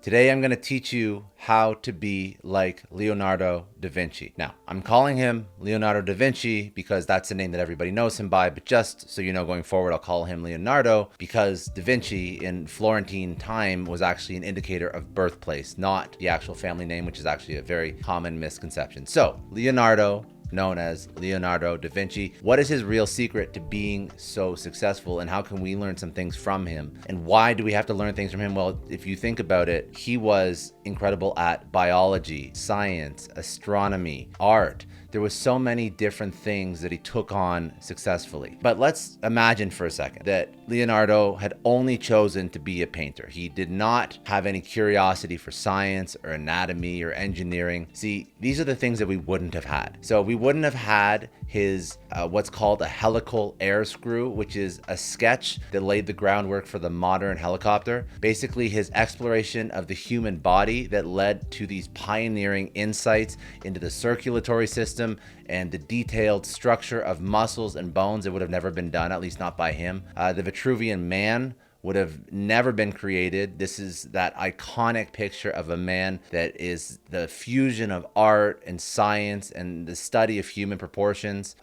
Today I'm going to teach you how to be like Leonardo da Vinci. Now, I'm calling him Leonardo da Vinci because that's the name that everybody knows him by, but just so you know, going forward, I'll call him Leonardo because da Vinci in Florentine time was actually an indicator of birthplace, not the actual family name, which is actually a very common misconception. So, Leonardo, known as Leonardo da Vinci. What is his real secret to being so successful, and how can we learn some things from him? And why do we have to learn things from him? Well, if you think about it, he was incredible at biology, science, astronomy, art. There was so many different things that he took on successfully. But let's imagine for a second that Leonardo had only chosen to be a painter. He did not have any curiosity for science or anatomy or engineering. See, these are the things that we wouldn't have had. So we wouldn't have had his what's called a helical air screw, which is a sketch that laid the groundwork for the modern helicopter. Basically, his exploration of the human body that led to these pioneering insights into the circulatory system and the detailed structure of muscles and bones that would have never been done, at least not by him. The Vitruvian Man would have never been created. This is that iconic picture of a man that is the fusion of art and science and the study of human proportions.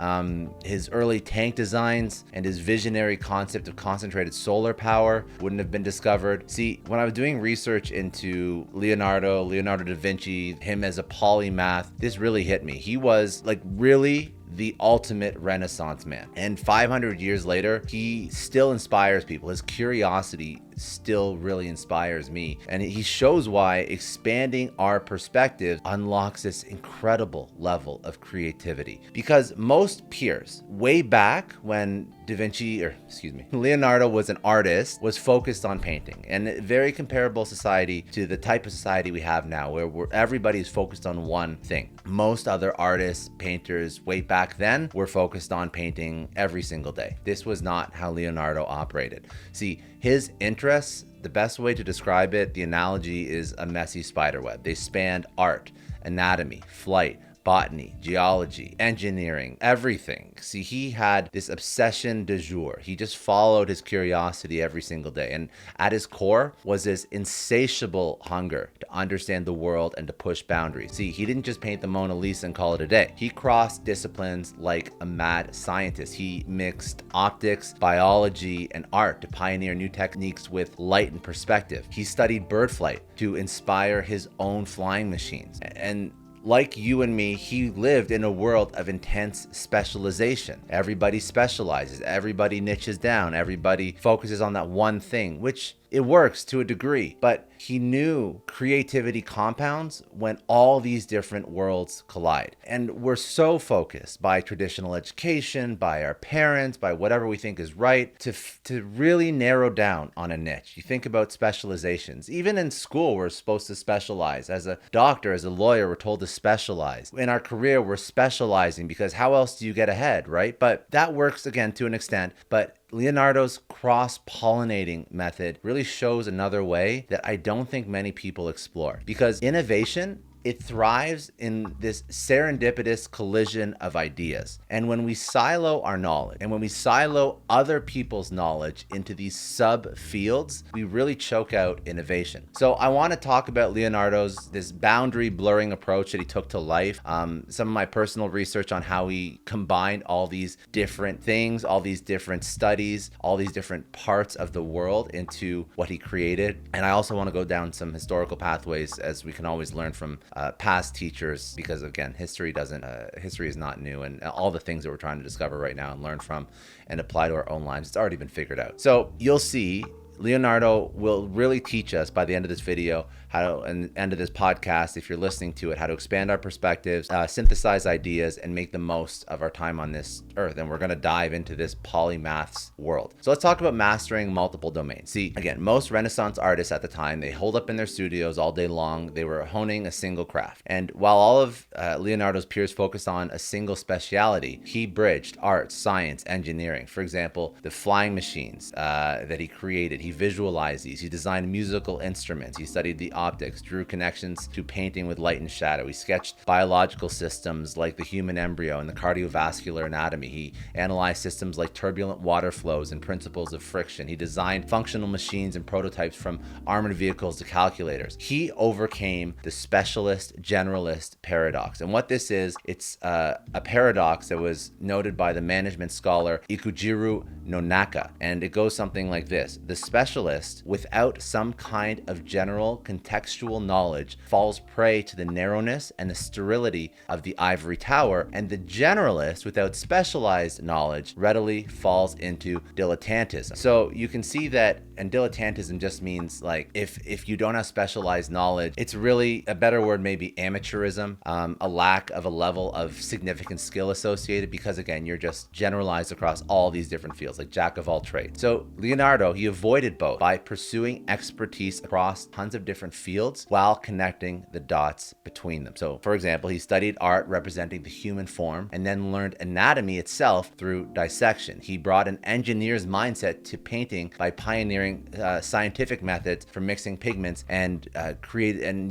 His early tank designs and his visionary concept of concentrated solar power wouldn't have been discovered. See, when I was doing research into Leonardo da Vinci, him as a polymath, this really hit me. He was like really the ultimate Renaissance man. And 500 years later, he still inspires people. His curiosity still really inspires me. And he shows why expanding our perspective unlocks this incredible level of creativity. Because most peers, way back when Leonardo was an artist, was focused on painting. And a very comparable society to the type of society we have now, where everybody is focused on one thing. Most other artists, painters, way back then, were focused on painting every single day. This was not how Leonardo operated. See, his interests, the best way to describe it, the analogy is a messy spider web. They spanned art, anatomy, flight, botany, geology, engineering, everything. See, he had this obsession du jour. He just followed his curiosity every single day. And at his core was this insatiable hunger to understand the world and to push boundaries. See, he didn't just paint the Mona Lisa and call it a day. He crossed disciplines like a mad scientist. He mixed optics, biology, and art to pioneer new techniques with light and perspective. He studied bird flight to inspire his own flying machines. And like you and me, he lived in a world of intense specialization. Everybody specializes, everybody niches down, everybody focuses on that one thing, which it works to a degree, but he knew creativity compounds when all these different worlds collide. And we're so focused by traditional education, by our parents, by whatever we think is right, to really narrow down on a niche. You think about specializations. Even in school, we're supposed to specialize. As a doctor, as a lawyer, we're told to specialize. In our career, we're specializing because how else do you get ahead, right? But that works, again, to an extent, but Leonardo's cross-pollinating method really shows another way that I don't think many people explore. Because innovation, it thrives in this serendipitous collision of ideas. And when we silo our knowledge, and when we silo other people's knowledge into these sub-fields, we really choke out innovation. So I want to talk about Leonardo's, this boundary blurring approach that he took to life, some of my personal research on how he combined all these different things, all these different studies, all these different parts of the world into what he created. And I also want to go down some historical pathways, as we can always learn from past teachers, because again, history is not new, and all the things that we're trying to discover right now and learn from and apply to our own lives, it's already been figured out. So you'll see Leonardo will really teach us by the end of this video and end of this podcast, if you're listening to it, how to expand our perspectives, synthesize ideas, and make the most of our time on this earth. And we're going to dive into this polymath's world. So let's talk about mastering multiple domains. See, again, most Renaissance artists at the time, they holed up in their studios all day long. They were honing a single craft. And while all of Leonardo's peers focused on a single speciality, he bridged art, science, engineering. For example, the flying machines that he created. He visualized these. He designed musical instruments. He studied the optics, drew connections to painting with light and shadow. He sketched biological systems like the human embryo and the cardiovascular anatomy. He analyzed systems like turbulent water flows and principles of friction. He designed functional machines and prototypes from armored vehicles to calculators. He overcame the specialist generalist paradox. And what this is, it's a paradox that was noted by the management scholar Ikujiro Nonaka. And it goes something like this. The specialist, without some kind of general contextual knowledge, falls prey to the narrowness and the sterility of the ivory tower, and the generalist, without specialized knowledge, readily falls into dilettantism. So you can see that, and dilettantism just means like if you don't have specialized knowledge, it's really a better word, maybe amateurism, a lack of a level of significant skill associated, because again, you're just generalized across all these different fields, like jack of all trades. So Leonardo, he avoided both by pursuing expertise across tons of different fields while connecting the dots between them. So for example, he studied art representing the human form and then learned anatomy itself through dissection. He brought an engineer's mindset to painting by pioneering scientific methods for mixing pigments and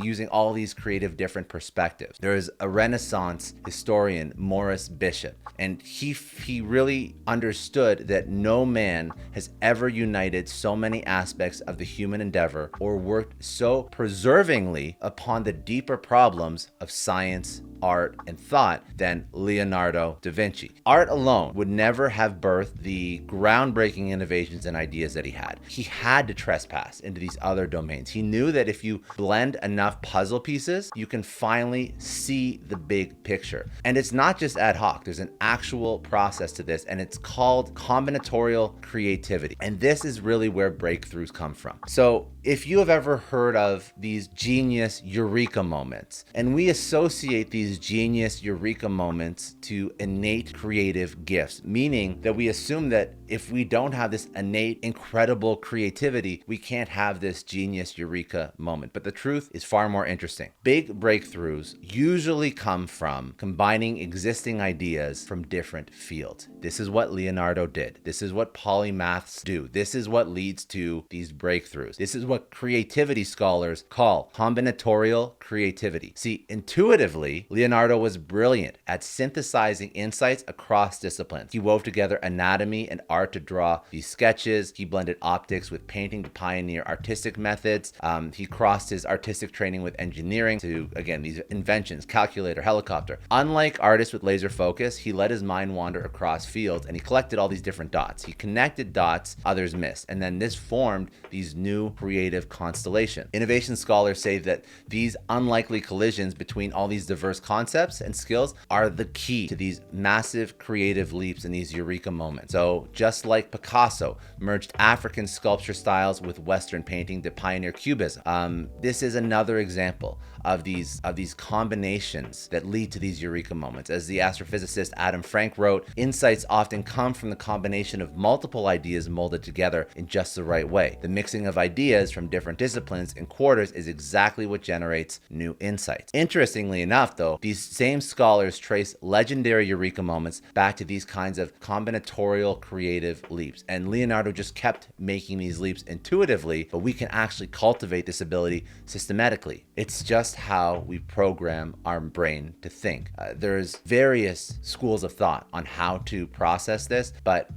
using all these creative different perspectives. There is a Renaissance historian, Maurice Bishop, and he really understood that no man has ever united so many aspects of the human endeavor or worked so preservingly upon the deeper problems of science, art, and thought than Leonardo da Vinci. Art alone would never have birthed the groundbreaking innovations and ideas that he had. He had to trespass into these other domains. He knew that if you blend enough puzzle pieces, you can finally see the big picture. And it's not just ad hoc. There's an actual process to this, and it's called combinatorial creativity. And this is really where breakthroughs come from. So if you have ever heard of these genius eureka moments, and we associate these genius eureka moments to innate creative gifts, meaning that we assume that if we don't have this innate, incredible creativity, we can't have this genius eureka moment. But the truth is far more interesting. Big breakthroughs usually come from combining existing ideas from different fields. This is what Leonardo did. This is what polymaths do. This is what leads to these breakthroughs. This is what creativity scholars call combinatorial creativity. See, intuitively, Leonardo was brilliant at synthesizing insights across disciplines. He wove together anatomy and art to draw these sketches. He blended optics with painting to pioneer artistic methods. He crossed his artistic training with engineering to, again, these inventions, calculator, helicopter. Unlike artists with laser focus, he let his mind wander across fields, and he collected all these different dots. He connected dots others missed, and then this formed these new creative constellations. Innovation scholars say that these unlikely collisions between all these diverse concepts and skills are the key to these massive creative leaps and these eureka moments. So just like Picasso merged African sculpture styles with Western painting to pioneer Cubism, this is another example of these combinations that lead to these eureka moments. As the astrophysicist Adam Frank wrote, insights often come from the combination of multiple ideas molded together in just the right way. The mixing of ideas from different disciplines and quarters is exactly what generates new insights. Interestingly enough, though, these same scholars trace legendary eureka moments back to these kinds of combinatorial creative leaps. And Leonardo just kept making these leaps intuitively, but we can actually cultivate this ability systematically. It's just how we program our brain to think. There's various schools of thought on how to process this, but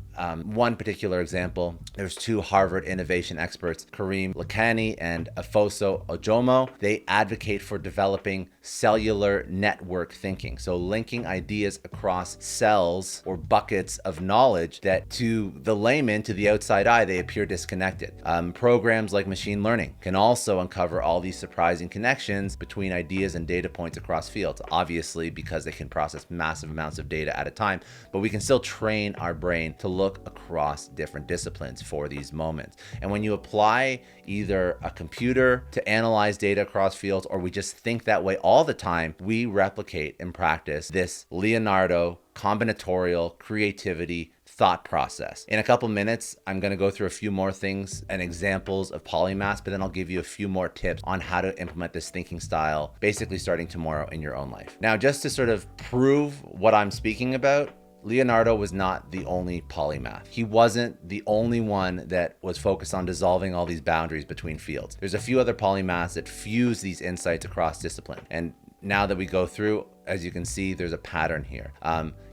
one particular example, there's two Harvard innovation experts, Karim Lakhani and Afoso Ojomo. They advocate for developing cellular network thinking, so linking ideas across cells or buckets of knowledge that to the layman, to the outside eye, they appear disconnected. Programs like machine learning can also uncover all these surprising connections between ideas and data points across fields, obviously because they can process massive amounts of data at a time, but we can still train our brain to look across different disciplines for these moments. And when you apply either a computer to analyze data across fields, or we just think that way all the time, we replicate and practice this Leonardo combinatorial creativity thought process. In a couple minutes, I'm going to go through a few more things and examples of polymaths, but then I'll give you a few more tips on how to implement this thinking style, basically starting tomorrow in your own life. Now, just to sort of prove what I'm speaking about, Leonardo was not the only polymath. He wasn't the only one that was focused on dissolving all these boundaries between fields. There's a few other polymaths that fuse these insights across discipline. And now that we go through, as you can see, there's a pattern here.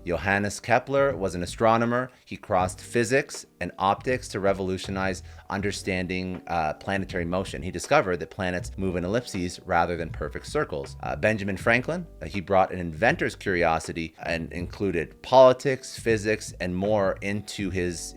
Johannes Kepler was an astronomer. He crossed physics and optics to revolutionize understanding planetary motion. He discovered that planets move in ellipses rather than perfect circles. Benjamin Franklin, he brought an inventor's curiosity and included politics, physics, and more into his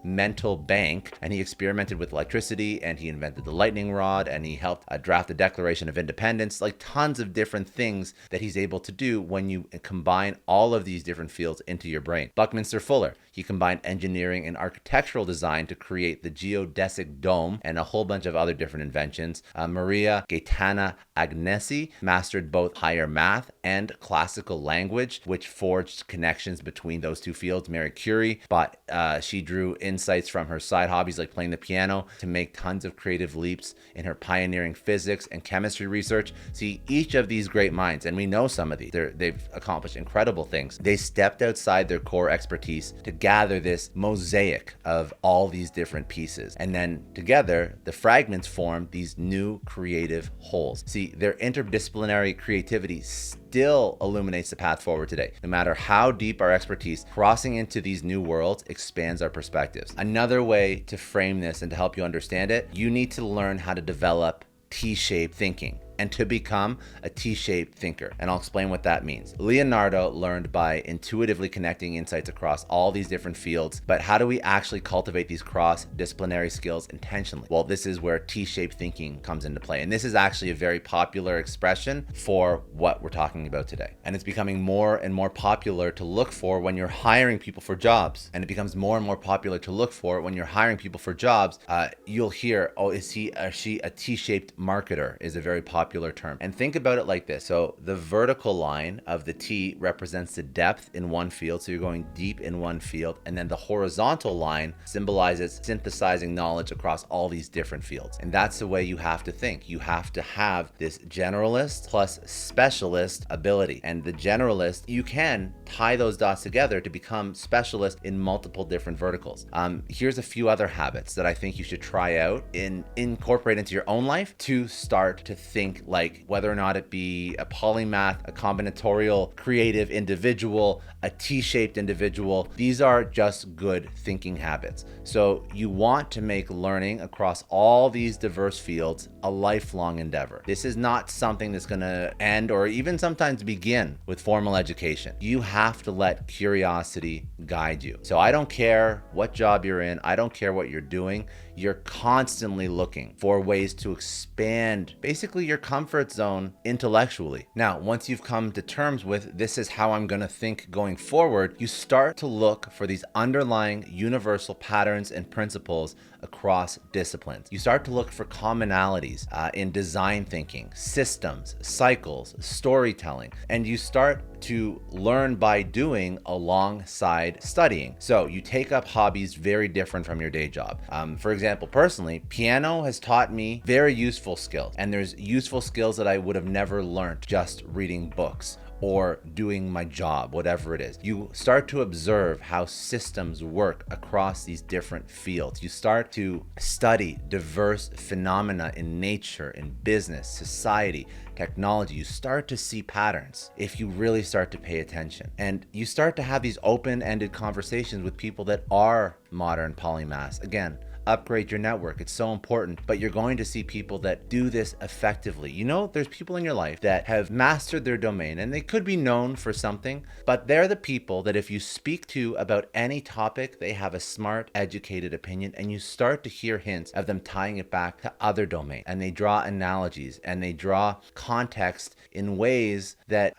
mental bank. And he experimented with electricity, and he invented the lightning rod, and he helped draft the Declaration of Independence. Like tons of different things that he's able to do when you combine all of these different fields into your brain. Buckminster Fuller, he combined engineering and architectural design to create the geodesic dome and a whole bunch of other different inventions. Maria Gaetana Agnesi mastered both higher math and classical language, which forged connections between those two fields. Marie Curie, but she drew insights from her side hobbies like playing the piano to make tons of creative leaps in her pioneering physics and chemistry research. See, each of these great minds, and we know some of these, they've accomplished incredible things. They stepped outside their core expertise to gather this mosaic of all these different pieces. And then together, the fragments form these new creative wholes. See, their interdisciplinary creativity still illuminates the path forward today. No matter how deep our expertise, crossing into these new worlds expands our perspectives. Another way to frame this and to help you understand it, you need to learn how to develop T-shaped thinking and to become a T-shaped thinker. And I'll explain what that means. Leonardo learned by intuitively connecting insights across all these different fields, but how do we actually cultivate these cross-disciplinary skills intentionally? Well, this is where T-shaped thinking comes into play. And this is actually a very popular expression for what we're talking about today. And it's becoming more and more popular to look for when you're hiring people for jobs. And it becomes more and more popular to look for when you're hiring people for jobs. You'll hear, oh, is he or she a T-shaped marketer is a very popular term. And think about it like this. So the vertical line of the T represents the depth in one field. So you're going deep in one field. And then the horizontal line symbolizes synthesizing knowledge across all these different fields. And that's the way you have to think. You have to have this generalist plus specialist ability. And the generalist, you can tie those dots together to become specialist in multiple different verticals. Here's a few other habits that I think you should try out and incorporate into your own life to start to think like, whether or not it be a polymath, a combinatorial creative individual, a T-shaped individual. These are just good thinking habits. So you want to make learning across all these diverse fields a lifelong endeavor. This is not something that's going to end or even sometimes begin with formal education. You have to let curiosity guide you. So I don't care what job you're in. I don't care what you're doing. You're constantly looking for ways to expand basically your comfort zone intellectually. Now, once you've come to terms with this is how I'm going to think going forward, you start to look for these underlying universal patterns and principles across disciplines. You start to look for commonalities in design thinking, systems, cycles, storytelling, and you start to learn by doing alongside studying. So you take up hobbies very different from your day job. For example, personally, piano has taught me very useful skills, and there's useful skills that I would have never learned just reading books or doing my job, whatever it is. You start to observe how systems work across these different fields. You start to study diverse phenomena in nature, in business, society, technology. You start to see patterns if you really start to pay attention. And you start to have these open-ended conversations with people that are modern polymaths. Again, upgrade your network. It's so important, but you're going to see people that do this effectively. You know, there's people in your life that have mastered their domain and they could be known for something, but they're the people that if you speak to about any topic, they have a smart, educated opinion, and you start to hear hints of them tying it back to other domains, and they draw analogies and they draw context in ways that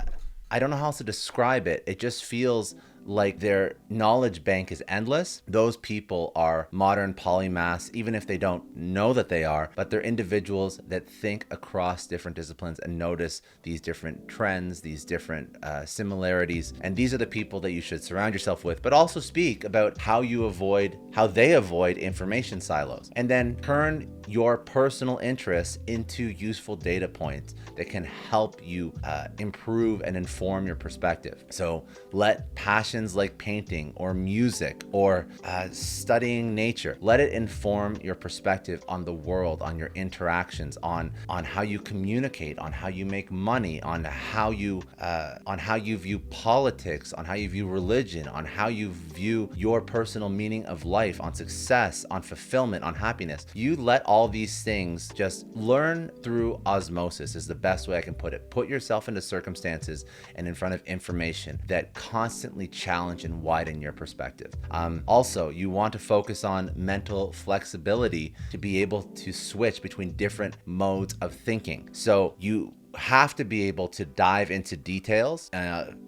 I don't know how else to describe it. It just feels like their knowledge bank is endless. Those people are modern polymaths, even if they don't know that they are, but they're individuals that think across different disciplines and notice these different trends, these different similarities. And these are the people that you should surround yourself with, but also speak about how they avoid information silos, and then turn your personal interests into useful data points that can help you improve and inform your perspective. So let passion passions like painting or music or studying nature. Let it inform your perspective on the world, on your interactions, on how you communicate, on how you make money, on how you view politics, on how you view religion, on how you view your personal meaning of life, on success, on fulfillment, on happiness. You let all these things just learn through osmosis is the best way I can put it. Put yourself into circumstances and in front of information that constantly challenge and widen your perspective. Also, you want to focus on mental flexibility to be able to switch between different modes of thinking. So you have to be able to dive into details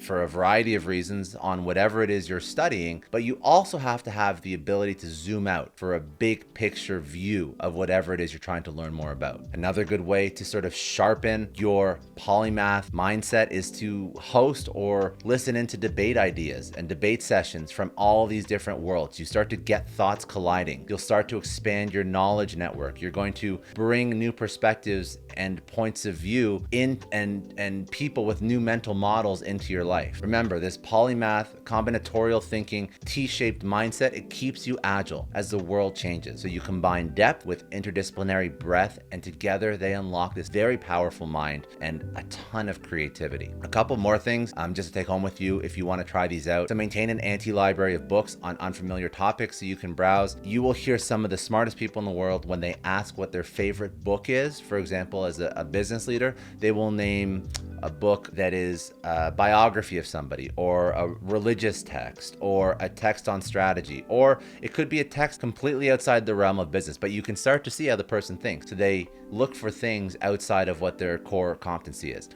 for a variety of reasons on whatever it is you're studying, but you also have to have the ability to zoom out for a big picture view of whatever it is you're trying to learn more about. Another good way to sort of sharpen your polymath mindset is to host or listen into debate ideas and debate sessions from all these different worlds. You start to get thoughts colliding. You'll start to expand your knowledge network. You're going to bring new perspectives and points of view in and people with new mental models into your life. Remember, this polymath combinatorial thinking T-shaped mindset, it keeps you agile as the world changes. So you combine depth with interdisciplinary breadth, and together they unlock this very powerful mind and a ton of creativity. A couple more things just to take home with you if you want to try these out. So maintain an anti-library of books on unfamiliar topics so you can browse. You will hear some of the smartest people in the world when they ask what their favorite book is. For example, as a business leader, they will name a book that is a biography of somebody, or a religious text, or a text on strategy, or it could be a text completely outside the realm of business, but you can start to see how the person thinks. So they look for things outside of what their core competency is.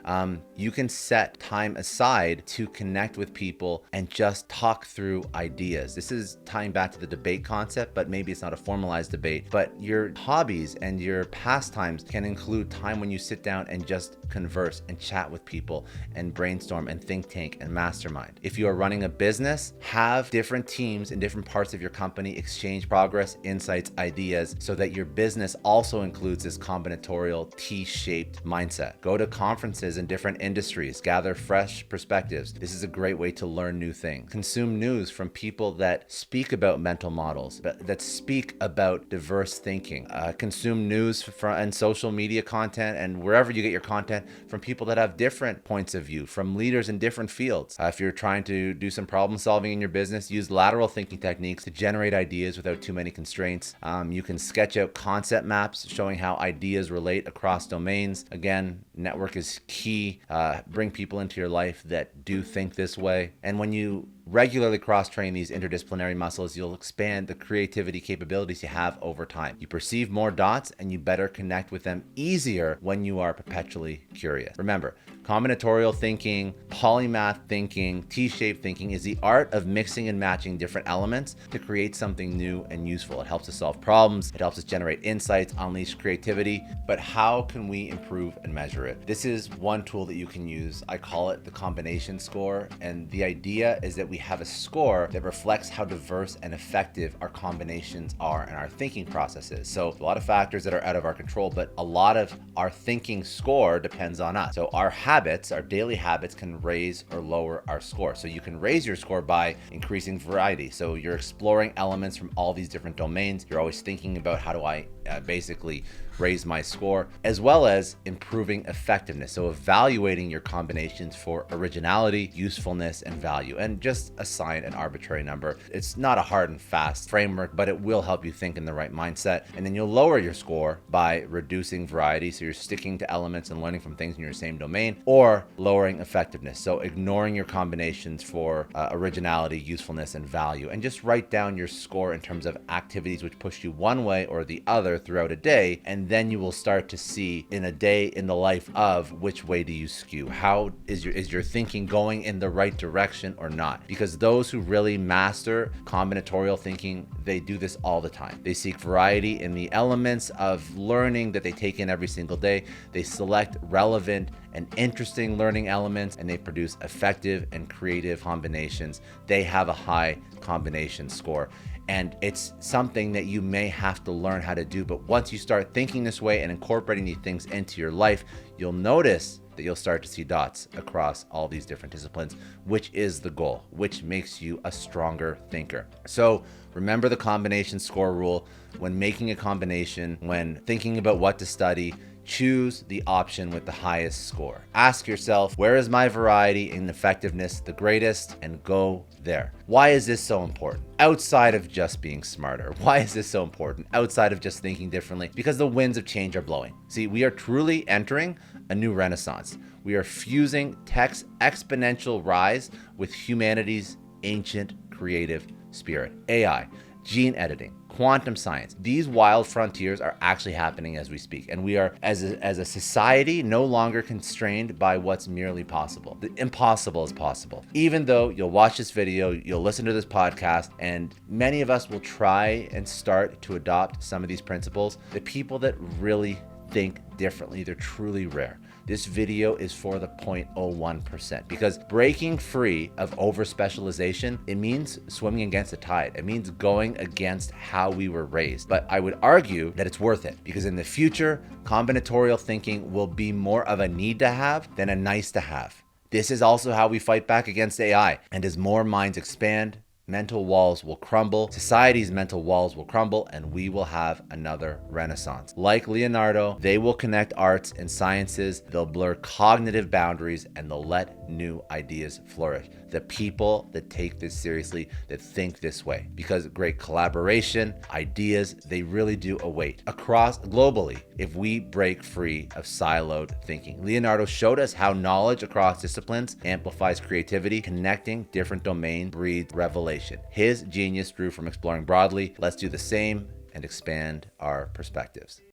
You can set time aside to connect with people and just talk through ideas. This is tying back to the debate concept, but maybe it's not a formalized debate. But your hobbies and your pastimes can include time when you sit down and just converse and chat with people and brainstorm and think tank and mastermind. If you are running a business, have different teams in different parts of your company exchange progress, insights, ideas, so that your business also includes this combinatorial T-shaped mindset. Go to conferences in different industries, gather fresh perspectives. This is a great way to learn new things. Consume news from people that speak about mental models, that speak about diverse thinking. Consume news and social media content and wherever you get your content from people that have different points of view, from leaders in different fields. If you're trying to do some problem solving in your business, use lateral thinking techniques to generate ideas without too many constraints. You can sketch out concept maps showing how ideas relate across domains. Again, network is key. Bring people into your life that do think this way. And when you regularly cross-train these interdisciplinary muscles, you'll expand the creativity capabilities you have over time. You perceive more dots and you better connect with them easier when you are perpetually curious. Remember, combinatorial thinking, polymath thinking, T-shaped thinking is the art of mixing and matching different elements to create something new and useful. It helps us solve problems, it helps us generate insights, unleash creativity, but how can we improve and measure it? This is one tool that you can use. I call it the combination score, and the idea is that we have a score that reflects how diverse and effective our combinations are and our thinking processes. So a lot of factors that are out of our control, but a lot of our thinking score depends on us. So our habits, our daily habits, can raise or lower our score. So you can raise your score by increasing variety. So you're exploring elements from all these different domains. You're always thinking about how do I basically raise my score, as well as improving effectiveness. So evaluating your combinations for originality, usefulness, and value, and just assign an arbitrary number. It's not a hard and fast framework, but it will help you think in the right mindset. And then you'll lower your score by reducing variety. So you're sticking to elements and learning from things in your same domain, or lowering effectiveness. So ignoring your combinations for originality, usefulness, and value, and just write down your score in terms of activities which push you one way or the other throughout a day, and then you will start to see in a day in the life of which way do you skew. How is your thinking going in the right direction or not? Because those who really master combinatorial thinking, they do this all the time. They seek variety in the elements of learning that they take in every single day. They select relevant and interesting learning elements, and they produce effective and creative combinations. They have a high combination score. And it's something that you may have to learn how to do. But once you start thinking this way and incorporating these things into your life, you'll notice that you'll start to see dots across all these different disciplines, which is the goal, which makes you a stronger thinker. So remember the combination score rule. When making a combination, when thinking about what to study, choose the option with the highest score. Ask yourself, where is my variety and effectiveness the greatest, and go there. Why is this so important? Outside of just being smarter, why is this so important? Outside of just thinking differently, because the winds of change are blowing. See, we are truly entering a new renaissance. We are fusing tech's exponential rise with humanity's ancient creative spirit. AI, gene editing, quantum science. These wild frontiers are actually happening as we speak. And we are, as a society, no longer constrained by what's merely possible. The impossible is possible. Even though you'll watch this video, you'll listen to this podcast, and many of us will try and start to adopt some of these principles, the people that really think differently, they're truly rare. This video is for the 0.01%, because breaking free of over-specialization, it means swimming against the tide. It means going against how we were raised. But I would argue that it's worth it, because in the future, combinatorial thinking will be more of a need to have than a nice to have. This is also how we fight back against AI. And as more minds expand, mental walls will crumble, society's mental walls will crumble, and we will have another renaissance. Like Leonardo, they will connect arts and sciences, they'll blur cognitive boundaries, and they'll let new ideas flourish. The people that take this seriously, that think this way, because great collaboration, ideas, they really do await across globally if we break free of siloed thinking. Leonardo showed us how knowledge across disciplines amplifies creativity. Connecting different domains breeds revelation. His genius grew from exploring broadly. Let's do the same and expand our perspectives.